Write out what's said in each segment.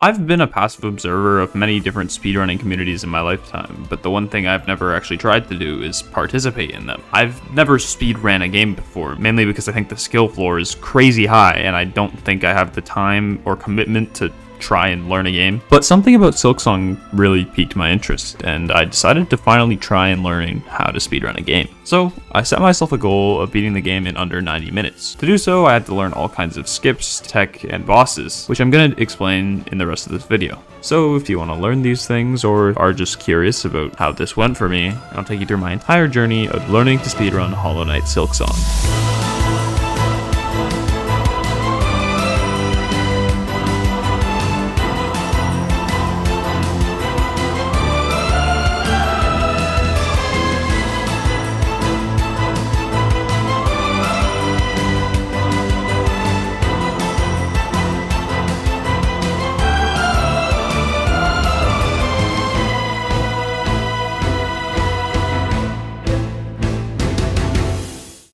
I've been a passive observer of many different speedrunning communities in my lifetime, but the one thing I've never actually tried to do is participate in them. I've never speedran a game before, mainly because I think the skill floor is crazy high and I don't think I have the time or commitment to try and learn a game. But something about Silksong really piqued my interest, and I decided to finally try and learn how to speedrun a game. So I set myself a goal of beating the game in under 90 minutes. To do so, I had to learn all kinds of skips, tech, and bosses, which I'm going to explain in the rest of this video. So if you want to learn these things or are just curious about how this went for me, I'll take you through my entire journey of learning to speedrun Hollow Knight Silksong.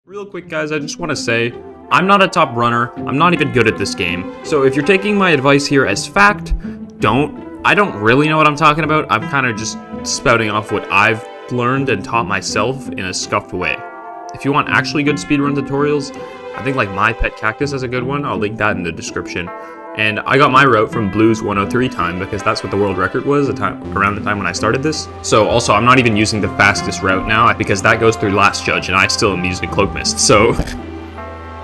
Real quick guys, I just want to say, I'm not a top runner, I'm not even good at this game, so if you're taking my advice here as fact, I don't really know what I'm talking about. I'm kind of just spouting off what I've learned and taught myself in a scuffed way. If you want actually good speedrun tutorials, I think like My Pet Cactus is a good one. I'll link that in the description. And I got my route from Blue's 103 time because that's what the world record was around the time when I started this. So also, I'm not even using the fastest route now because that goes through Last Judge and I still am using Cloak Mist. So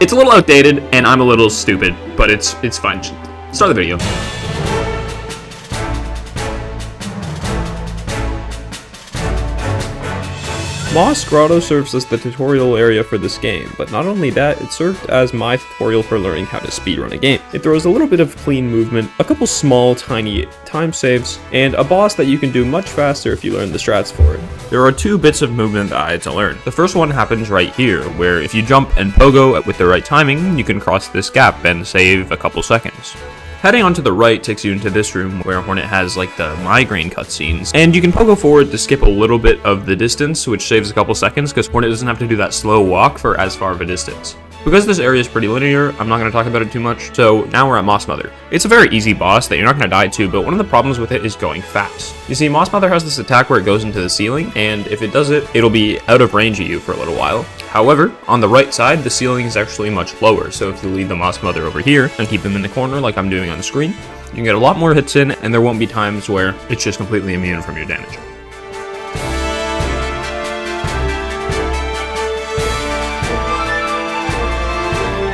it's a little outdated and I'm a little stupid, but it's fine. Start the video. Moss Grotto serves as the tutorial area for this game, but not only that, it served as my tutorial for learning how to speedrun a game. It throws a little bit of clean movement, a couple small tiny time saves, and a boss that you can do much faster if you learn the strats for it. There are two bits of movement that I had to learn. The first one happens right here, where if you jump and pogo with the right timing, you can cross this gap and save a couple seconds. Heading on to the right takes you into this room where Hornet has like the migraine cutscenes, and you can pogo forward to skip a little bit of the distance, which saves a couple seconds because Hornet doesn't have to do that slow walk for as far of a distance. Because this area is pretty linear, I'm not going to talk about it too much, so now we're at Moss Mother. It's a very easy boss that you're not going to die to, but one of the problems with it is going fast. You see, Moss Mother has this attack where it goes into the ceiling, and if it does it, it'll be out of range of you for a little while. However, on the right side, the ceiling is actually much lower, so if you leave the Moss Mother over here and keep him in the corner like I'm doing on the screen, you can get a lot more hits in, and there won't be times where it's just completely immune from your damage.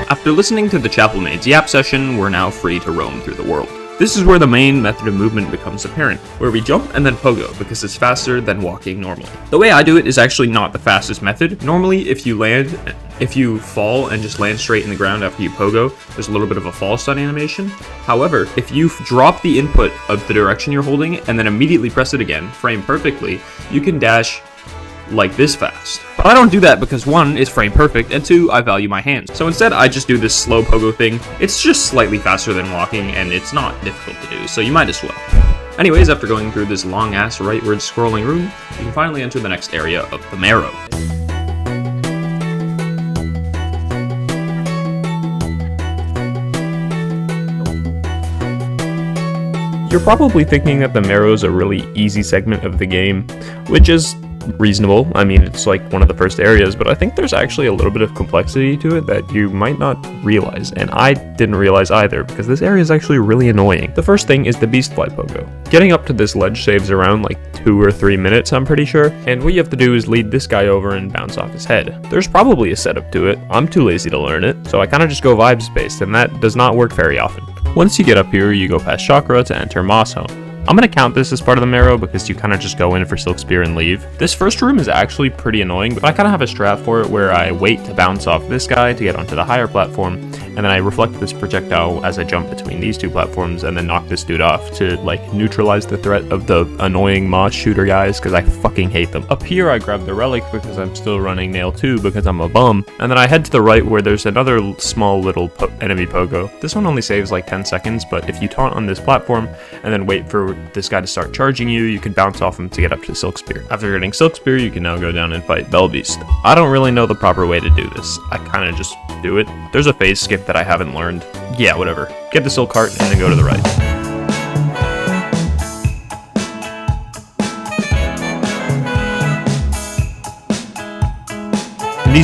After listening to the Chapel Maid's Yap session, we're now free to roam through the world. This is where the main method of movement becomes apparent, where we jump and then pogo because it's faster than walking normally. The way I do it is actually not the fastest method. Normally, if you fall and just land straight in the ground after you pogo, there's a little bit of a fall stun animation. However, if you drop the input of the direction you're holding and then immediately press it again, frame perfectly, you can dash like this fast. But I don't do that because 1, it's frame perfect, and 2, I value my hands. So instead, I just do this slow pogo thing. It's just slightly faster than walking, and it's not difficult to do, so you might as well. Anyways, after going through this long-ass rightward scrolling room, you can finally enter the next area of the marrow. You're probably thinking that the marrow is a really easy segment of the game, which is reasonable. I mean, it's like one of the first areas, but I think there's actually a little bit of complexity to it that you might not realize, and I didn't realize either, because this area is actually really annoying. The first thing is the beastfly pogo. Getting up to this ledge saves around like 2 or 3 minutes, I'm pretty sure, and what you have to do is lead this guy over and bounce off his head. There's probably a setup to it. I'm too lazy to learn it, so I kind of just go vibes based, and that does not work very often. Once you get up here, you go past Chakra to enter Moss Home. I'm going to count this as part of the marrow because you kind of just go in for Silk Spear and leave. This first room is actually pretty annoying, but I kind of have a strat for it where I wait to bounce off this guy to get onto the higher platform, and then I reflect this projectile as I jump between these two platforms and then knock this dude off to like neutralize the threat of the annoying moss shooter guys because I fucking hate them. Up here I grab the relic because I'm still running Nail 2 because I'm a bum, and then I head to the right where there's another small little enemy pogo. This one only saves like 10 seconds, but if you taunt on this platform and then wait for this guy to start charging you, you can bounce off him to get up to Silk Spear. After getting Silk Spear, you can now go down and fight Bellbeast. I don't really know the proper way to do this. I kind of just do it. There's a phase skip that I haven't learned. Yeah, whatever. Get the Silk Heart and then go to the right.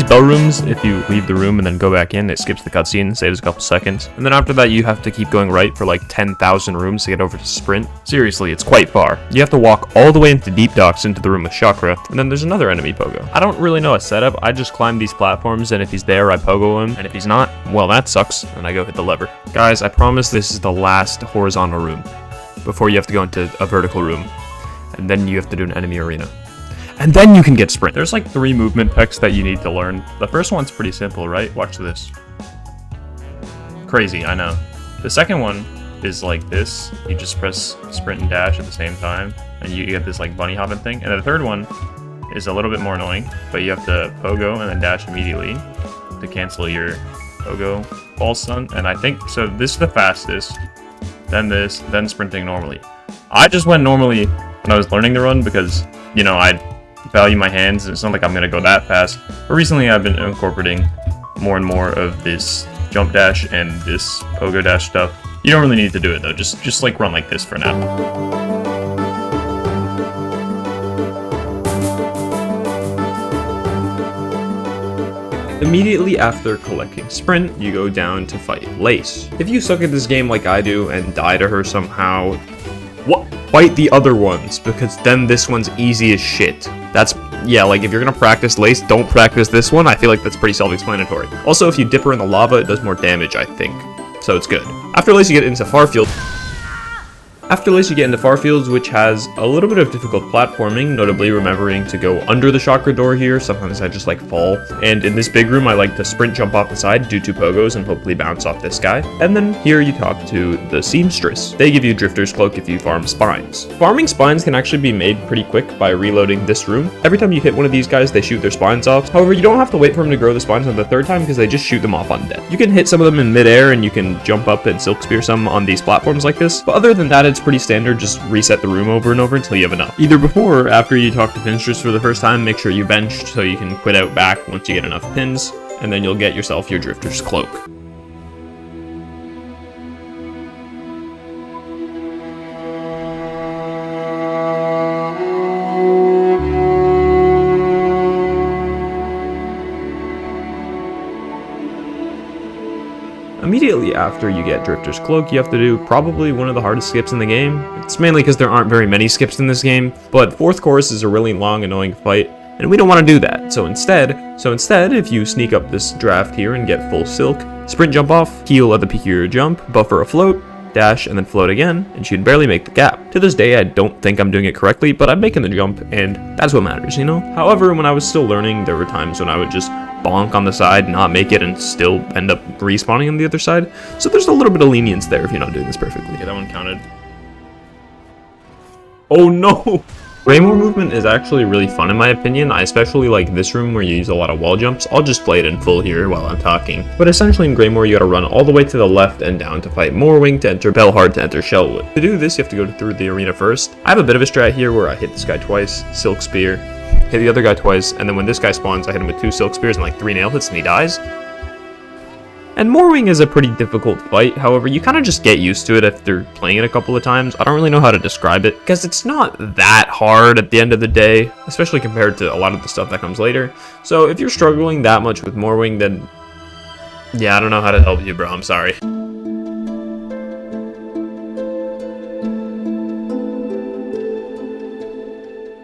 the rooms, if you leave the room and then go back in, it skips the cutscene, saves a couple seconds. And then after that, you have to keep going right for like 10,000 rooms to get over to Sprint. Seriously, it's quite far. You have to walk all the way into Deep Docks into the room with Chakra, and then there's another enemy Pogo. I don't really know a setup, I just climb these platforms, and if he's there, I Pogo him, and if he's not, well, that sucks, and I go hit the lever. Guys, I promise this is the last horizontal room before you have to go into a vertical room, and then you have to do an enemy arena. And then you can get Sprint. There's like 3 movement pecks that you need to learn. The first one's pretty simple, right? Watch this. Crazy, I know. The second one is like this. You just press sprint and dash at the same time, and you get this like bunny hopping thing. And the third one is a little bit more annoying, but you have to pogo and then dash immediately to cancel your pogo false stun. And I think, so this is the fastest, then this, then sprinting normally. I just went normally when I was learning to run because, you know, I value my hands. It's not like I'm gonna go that fast. But recently I've been incorporating more and more of this jump dash and this pogo dash stuff. You don't really need to do it though, just like run like this for now. Immediately after collecting Sprint, you go down to fight Lace. If you suck at this game like I do and die to her somehow, fight the other ones, because then this one's easy as shit. That's, yeah, like if you're gonna practice Lace, don't practice this one. I feel like that's pretty self-explanatory. Also, if you dip her in the lava, it does more damage, I think. So it's good. After Lace, you get into Farfield. After Lace, you get into Farfields, which has a little bit of difficult platforming, notably remembering to go under the chakra door here. Sometimes I just like fall. And in this big room, I like to sprint jump off the side, do 2 pogos, and hopefully bounce off this guy. And then here you talk to the seamstress. They give you Drifter's Cloak if you farm spines. Farming spines can actually be made pretty quick by reloading this room. Every time you hit one of these guys, they shoot their spines off. However, you don't have to wait for them to grow the spines on the 3rd time because they just shoot them off on death. You can hit some of them in midair and you can jump up and silk spear some on these platforms like this. But other than that, it's pretty standard. Just reset the room over and over until you have enough. Either before or after you talk to Pinstress for the first time, make sure you benched so you can quit out back once you get enough pins, and then you'll get yourself your Drifter's Cloak. Immediately after you get Drifter's Cloak, you have to do probably one of the hardest skips in the game. It's mainly because there aren't very many skips in this game, but 4th course is a really long, annoying fight, and we don't want to do that. So instead, if you sneak up this draft here and get full silk, sprint jump off, heal at the peak of your jump, buffer a float, dash, and then float again, and she'd barely make the gap. To this day, I don't think I'm doing it correctly, but I'm making the jump, and that's what matters, you know? However, when I was still learning, there were times when I would just bonk on the side, not make it, and still end up respawning on the other side. So there's a little bit of lenience there if you're not doing this perfectly. Okay, that one counted. Oh no! Greymoor movement is actually really fun in my opinion. I especially like this room where you use a lot of wall jumps. I'll just play it in full here while I'm talking. But essentially in Greymoor you gotta run all the way to the left and down to fight Moorwing to enter Bellhard to enter Shellwood. To do this you have to go through the arena first. I have a bit of a strat here where I hit this guy twice, Silk Spear, hit the other guy twice, and then when this guy spawns I hit him with 2 Silk Spears and like 3 nail hits and he dies. And Moorwing is a pretty difficult fight, however, you kind of just get used to it after playing it a couple of times. I don't really know how to describe it, because it's not that hard at the end of the day, especially compared to a lot of the stuff that comes later. So if you're struggling that much with Moorwing, then yeah, I don't know how to help you, bro, I'm sorry.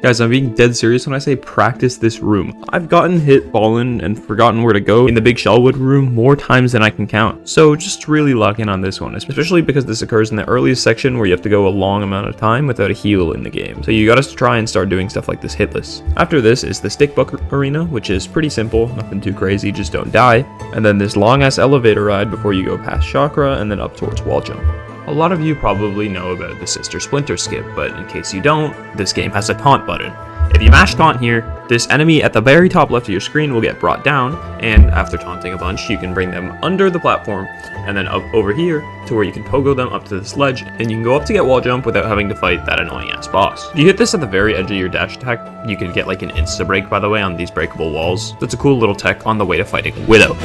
Guys, I'm being dead serious when I say practice this room. I've gotten hit, fallen, and forgotten where to go in the big Shellwood room more times than I can count. So just really lock in on this one, especially because this occurs in the earliest section where you have to go a long amount of time without a heal in the game. So you gotta try and start doing stuff like this hitless. After this is the stick bucket arena, which is pretty simple, nothing too crazy, just don't die. And then this long ass elevator ride before you go past Chakra and then up towards wall jump. A lot of you probably know about the Sister Splinter skip, but in case you don't, this game has a taunt button. If you mash taunt here, this enemy at the very top left of your screen will get brought down, and after taunting a bunch, you can bring them under the platform, and then up over here to where you can pogo them up to this ledge, and you can go up to get wall jump without having to fight that annoying ass boss. If you hit this at the very edge of your dash attack, you can get like an insta break, by the way, on these breakable walls. That's a cool little tech on the way to fighting Widow.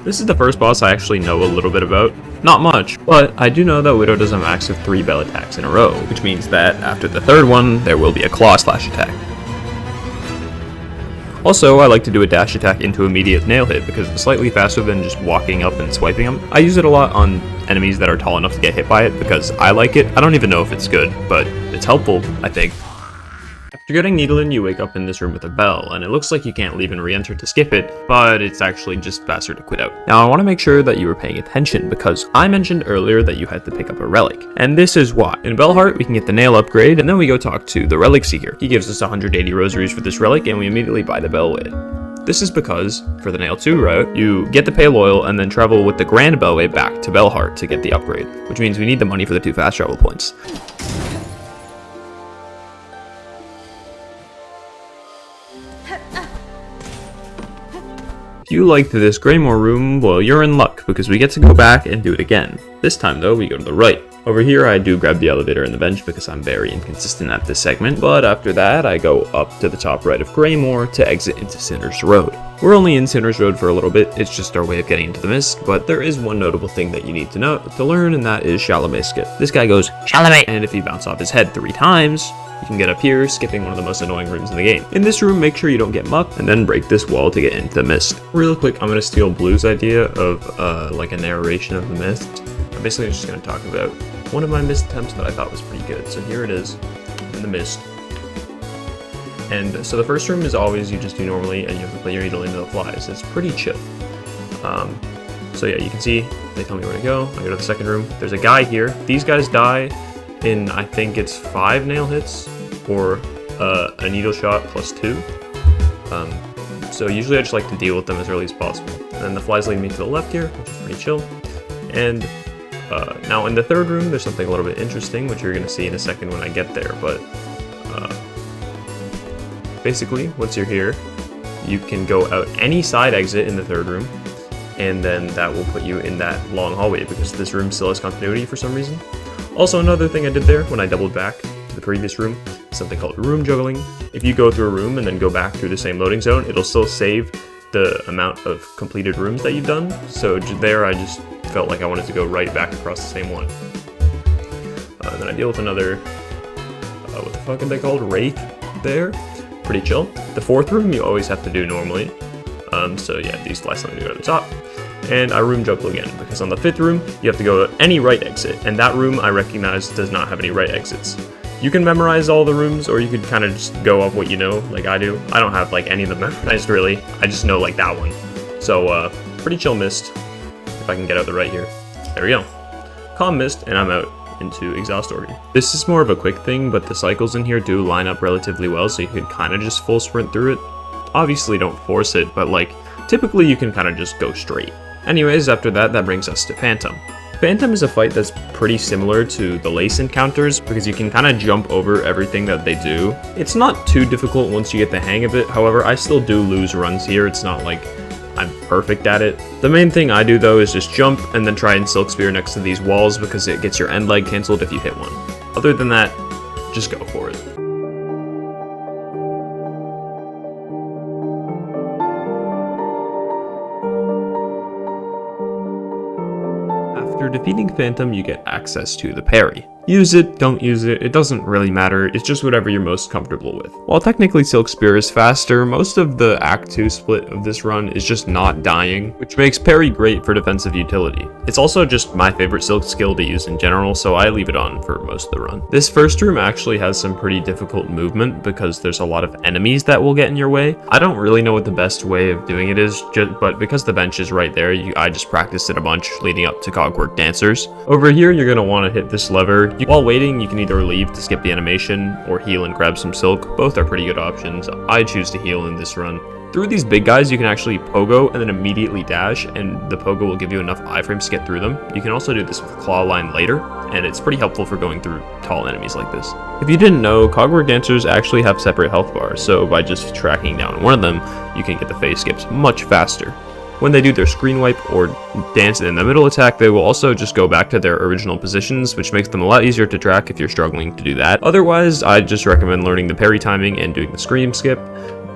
This is the first boss I actually know a little bit about. Not much, but I do know that Widow does a max of 3 bell attacks in a row, which means that after the 3rd one, there will be a claw slash attack. Also, I like to do a dash attack into immediate nail hit because it's slightly faster than just walking up and swiping them. I use it a lot on enemies that are tall enough to get hit by it because I like it. I don't even know if it's good, but it's helpful, I think. After getting Needlin, you wake up in this room with a bell, and it looks like you can't leave and re-enter to skip it, but it's actually just faster to quit out. Now I want to make sure that you were paying attention, because I mentioned earlier that you had to pick up a relic, and this is why. In Bellheart, we can get the nail upgrade, and then we go talk to the relic seeker. He gives us 180 rosaries for this relic, and we immediately buy the bell with it. This is because, for the Nail 2 route, you get the Pale Oil and then travel with the Grand Bellway back to Bellheart to get the upgrade, which means we need the money for the 2 fast travel points. If you liked this greymoor room, well, you're in luck, because we get to go back and do it again. This time, though, we go to the right. Over here, I do grab the elevator and the bench because I'm very inconsistent at this segment, but after that, I go up to the top right of Greymoor to exit into Sinner's Road. We're only in Sinner's Road for a little bit, it's just our way of getting into the mist, but there is one notable thing that you need to know to learn, and that is Shalomay Skip. This guy goes, Shalomay, and if you bounce off his head 3 times, you can get up here, skipping one of the most annoying rooms in the game. In this room, make sure you don't get mucked, and then break this wall to get into the mist. Real quick, I'm going to steal Blue's idea of like a narration of the mist. I'm basically just going to talk about one of my mist attempts that I thought was pretty good. So here it is, in the mist. And so the first room is always you just do normally, and you have to put your needle into the flies. It's pretty chill. So yeah, you can see, they tell me where to go. I go to the second room. There's a guy here. These guys die in, I think it's 5 nail hits, or a needle shot plus 2. So usually I just like to deal with them as early as possible. And then the flies lead me to the left here, which is pretty chill. And now in the third room, there's something a little bit interesting, which you're going to see in a second when I get there, but basically, once you're here, you can go out any side exit in the third room, and then that will put you in that long hallway, because this room still has continuity for some reason. Also, another thing I did there, when I doubled back to the previous room, is something called room juggling. If you go through a room and then go back through the same loading zone, it'll still save the amount of completed rooms that you've done, so there I just felt like I wanted to go right back across the same one. And then I deal with another, what the fuck are they called? Wraith there. Pretty chill. The fourth room you always have to do normally. So yeah, these flies let me go to the top. And I room juggle again, because on the fifth room, you have to go to any right exit, and that room I recognize does not have any right exits. You can memorize all the rooms, or you could kind of just go off what you know, like I do. I don't have like any of them memorized really, I just know like that one. So pretty chill mist. If I can get out the right here. There we go. Calm mist, and I'm out into exhaust organ. This is more of a quick thing, but the cycles in here do line up relatively well, so you can kind of just full sprint through it. Obviously don't force it, but like typically you can kind of just go straight. Anyways, after that, that brings us to Phantom. Phantom is a fight that's pretty similar to the Lace encounters, because you can kind of jump over everything that they do. It's not too difficult once you get the hang of it, however, I still do lose runs here. It's not like I'm perfect at it. The main thing I do though is just jump and then try and Silk Spear next to these walls, because it gets your end leg cancelled if you hit one. Other than that, just go for it. After defeating Phantom, you get access to the parry. Use it, don't use it, it doesn't really matter, it's just whatever you're most comfortable with. While technically Silk Spear is faster, most of the Act 2 split of this run is just not dying, which makes parry great for defensive utility. It's also just my favorite Silk skill to use in general, so I leave it on for most of the run. This first room actually has some pretty difficult movement because there's a lot of enemies that will get in your way. I don't really know what the best way of doing it is, but because the bench is right there, I just practiced it a bunch leading up to Cogwork Dancers. Over here, you're going to want to hit this lever. While waiting, you can either leave to skip the animation or heal and grab some silk. Both are pretty good options. I choose to heal in this run. Through these big guys, you can actually pogo and then immediately dash, and the pogo will give you enough iframes to get through them. You can also do this with clawline later, and it's pretty helpful for going through tall enemies like this. If you didn't know, Cogwork Dancers actually have separate health bars, so by just tracking down one of them, you can get the phase skips much faster. When they do their screen wipe or dance in the middle attack, they will also just go back to their original positions, which makes them a lot easier to track if you're struggling to do that. Otherwise, I'd just recommend learning the parry timing and doing the scream skip,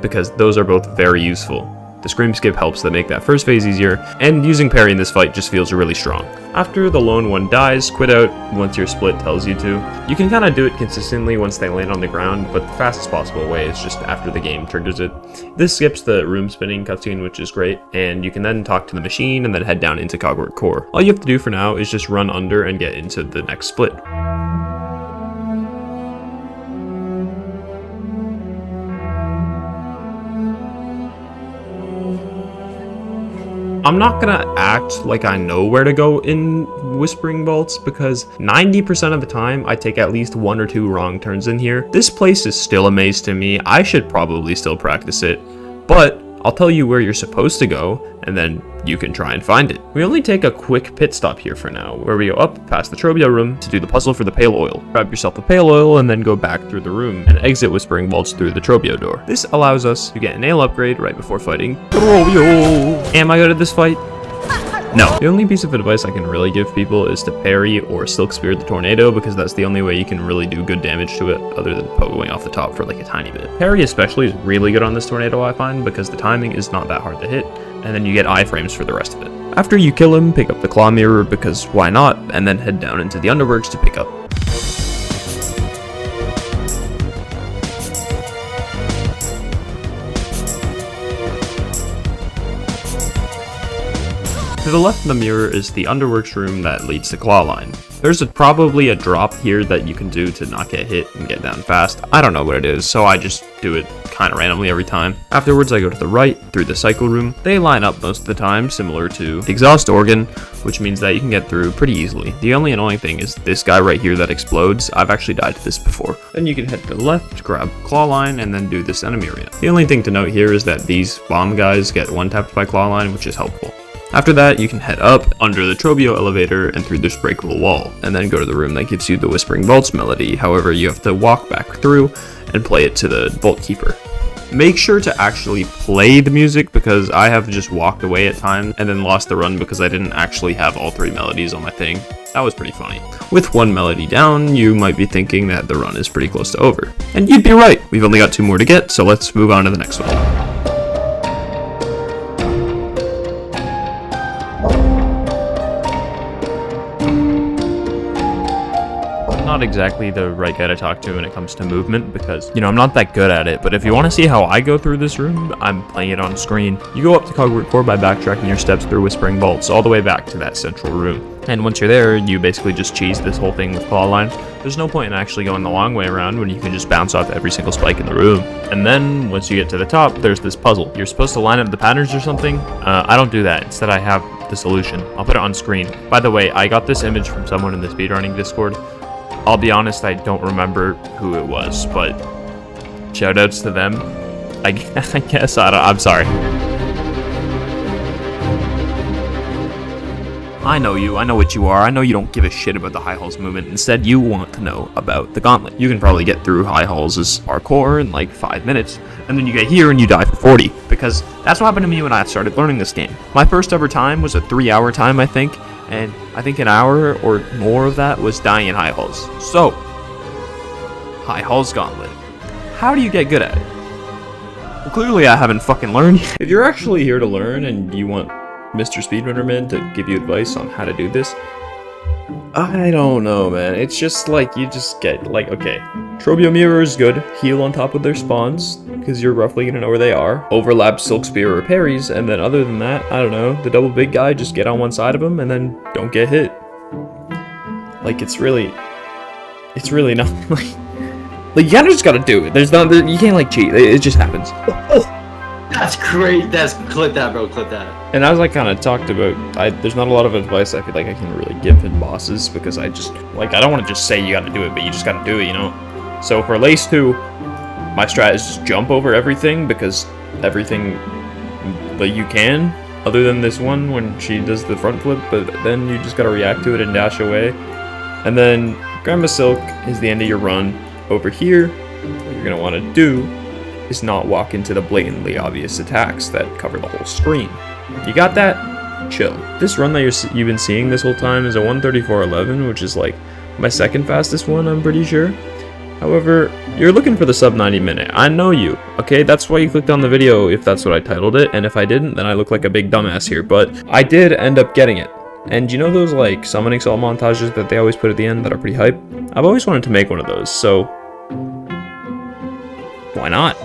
because those are both very useful. The scream skip helps that make that first phase easier, and using parry in this fight just feels really strong. After the lone one dies, quit out once your split tells you to. You can kind of do it consistently once they land on the ground, but the fastest possible way is just after the game triggers it. This skips the room spinning cutscene, which is great, and you can then talk to the machine and then head down into Cogwork Core. All you have to do for now is just run under and get into the next split. I'm not gonna act like I know where to go in Whispering Vaults because 90% of the time I take at least 1 or 2 wrong turns in here. This place is still a maze to me. I should probably still practice it, but I'll tell you where you're supposed to go, and then you can try and find it. We only take a quick pit stop here for now, where we go up past the Trobio room to do the puzzle for the pale oil. Grab yourself the pale oil and then go back through the room and exit Whispering Vaults through the Trobio door. This allows us to get a nail upgrade right before fighting Trobio. Am I good at this fight? No. The only piece of advice I can really give people is to parry or silk spear the tornado, because that's the only way you can really do good damage to it other than pogoing off the top for like a tiny bit. Parry especially is really good on this tornado, I find, because the timing is not that hard to hit, and then you get iframes for the rest of it. After you kill him, pick up the claw mirror because why not, and then head down into the underworks to pick up. To the left of the mirror is the underworks room that leads to clawline. There's probably a drop here that you can do to not get hit and get down fast. I don't know what it is, so I just do it kind of randomly every time. Afterwards, I go to the right through the cycle room. They line up most of the time, similar to the exhaust organ, which means that you can get through pretty easily. The only annoying thing is this guy right here that explodes. I've actually died to this before. Then you can head to the left, grab clawline, and then do this enemy area. The only thing to note here is that these bomb guys get one-tapped by clawline, which is helpful. After that, you can head up under the Trobio elevator and through this breakable wall, and then go to the room that gives you the Whispering Vaults melody. However, you have to walk back through and play it to the Vault Keeper. Make sure to actually play the music, because I have just walked away at times and then lost the run because I didn't actually have all 3 melodies on my thing. That was pretty funny. With 1 melody down, you might be thinking that the run is pretty close to over. And you'd be right, we've only got 2 more to get, so let's move on to the next one. Not exactly the right guy to talk to when it comes to movement, because, you know, I'm not that good at it, but if you want to see how I go through this room, I'm playing it on screen. You go up to Cogwork Core by backtracking your steps through Whispering Vaults all the way back to that central room. And once you're there, you basically just cheese this whole thing with clawline. There's no point in actually going the long way around when you can just bounce off every single spike in the room. And then, once you get to the top, there's this puzzle. You're supposed to line up the patterns or something. I don't do that. Instead, I have the solution. I'll put it on screen. By the way, I got this image from someone in the speedrunning Discord. I'll be honest, I don't remember who it was, but shoutouts to them. I guess, I'm sorry. I know you, I know what you are, I know you don't give a shit about the high halls movement. Instead, you want to know about the gauntlet. You can probably get through high halls as parkour in like 5 minutes, and then you get here and you die for 40, because that's what happened to me when I started learning this game. My first ever time was a 3-hour time, I think, and I think an hour or more of that was dying in high halls. So, high halls gauntlet. How do you get good at it? Well, clearly I haven't fucking learned yet. If you're actually here to learn and you want Mr. Speedrunner Man to give you advice on how to do this, I don't know, man. It's just like, you just get, like, okay, Trobio Mirror is good. Heal on top of their spawns, because you're roughly gonna know where they are. Overlap Silk Spear or parries, and then other than that, I don't know, the double big guy, just get on one side of him, and then don't get hit. Like, it's really not, like, you kinda just gotta do it. You can't, like, cheat. It just happens. Oh. That's great. Clip that, bro. Clip that. And as I kind of talked about, there's not a lot of advice I feel like I can really give in bosses, because I just, like, I don't want to just say you gotta do it, but you just gotta do it, you know? So for Lace 2, my strat is just jump over everything, because everything that you can, other than this one when she does the front flip, but then you just gotta react to it and dash away. And then Grandma Silk is the end of your run. Over here, what you're gonna want to do is not walk into the blatantly obvious attacks that cover the whole screen. You got that? Chill. This run that you've been seeing this whole time is a 1:34:11, which is like my second fastest one, I'm pretty sure. However, you're looking for the sub 90 minute. I know you, okay? That's why you clicked on the video if that's what I titled it, and if I didn't, then I look like a big dumbass here, but I did end up getting it. And you know those like summoning salt montages that they always put at the end that are pretty hype? I've always wanted to make one of those, so why not?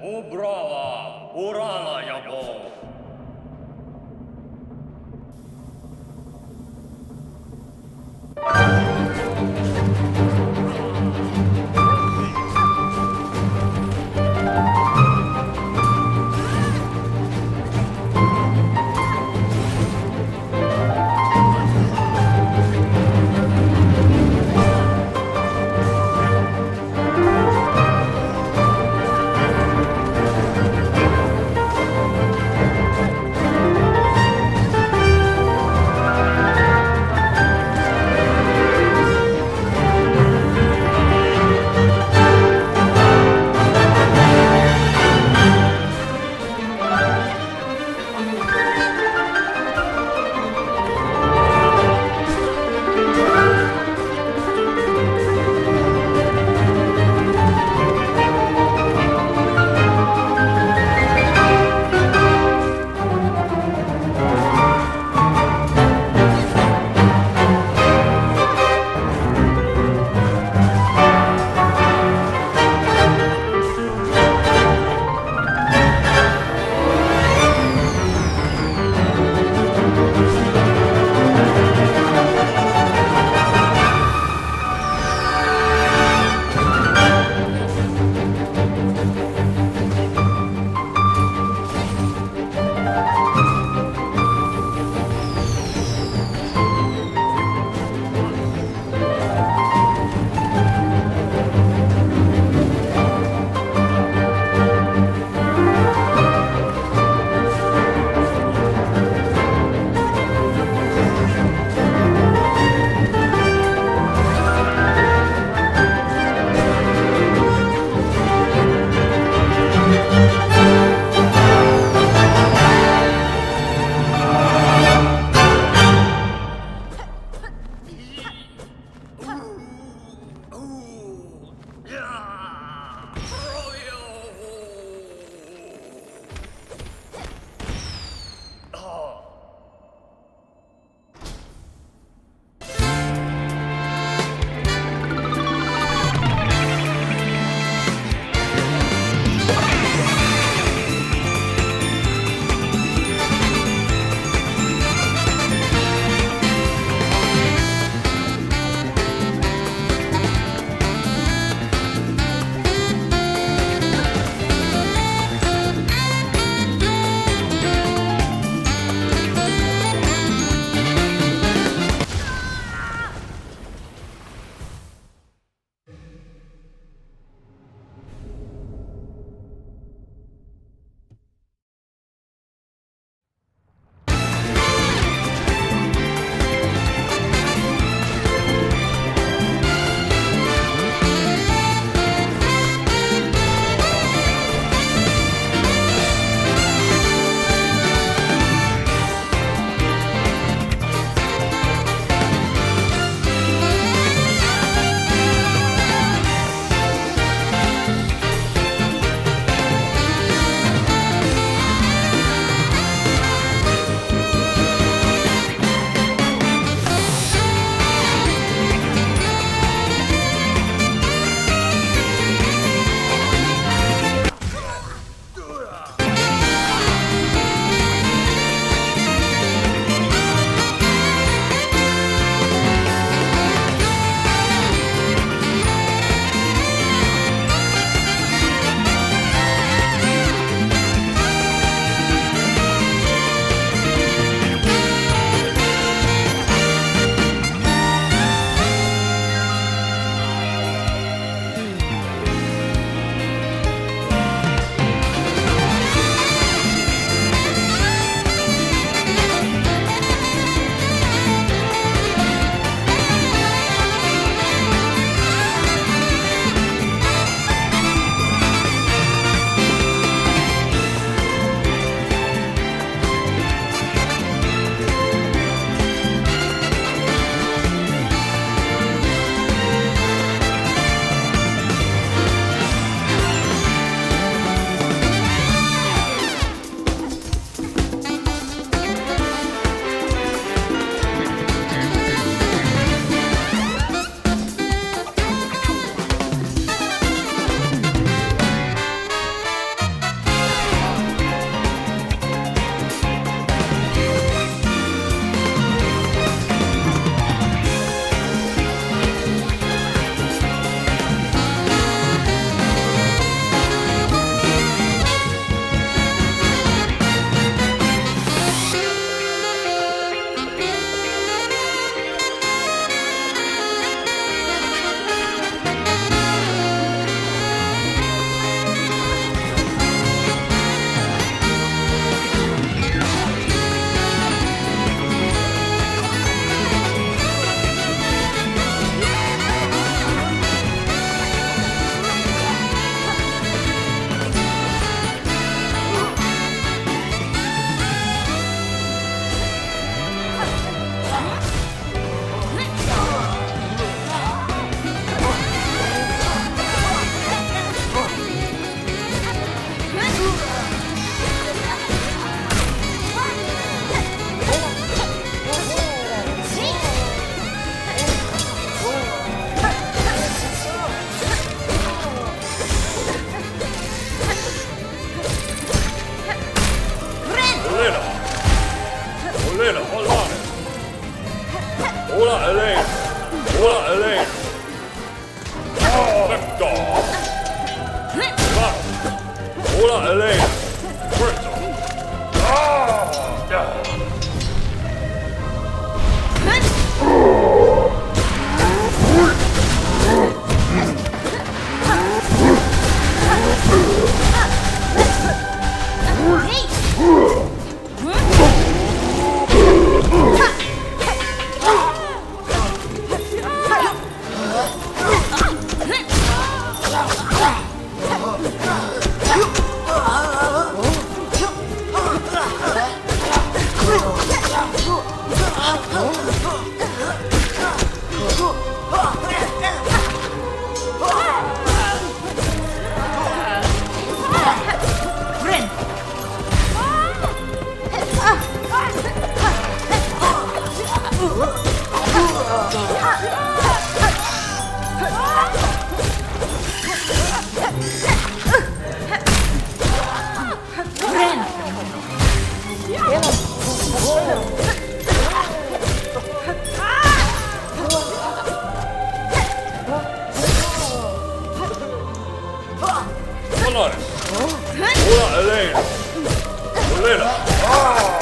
Obrawa, orala yabo. Hola, Elena. Grotto. Hola, Elena. Elena.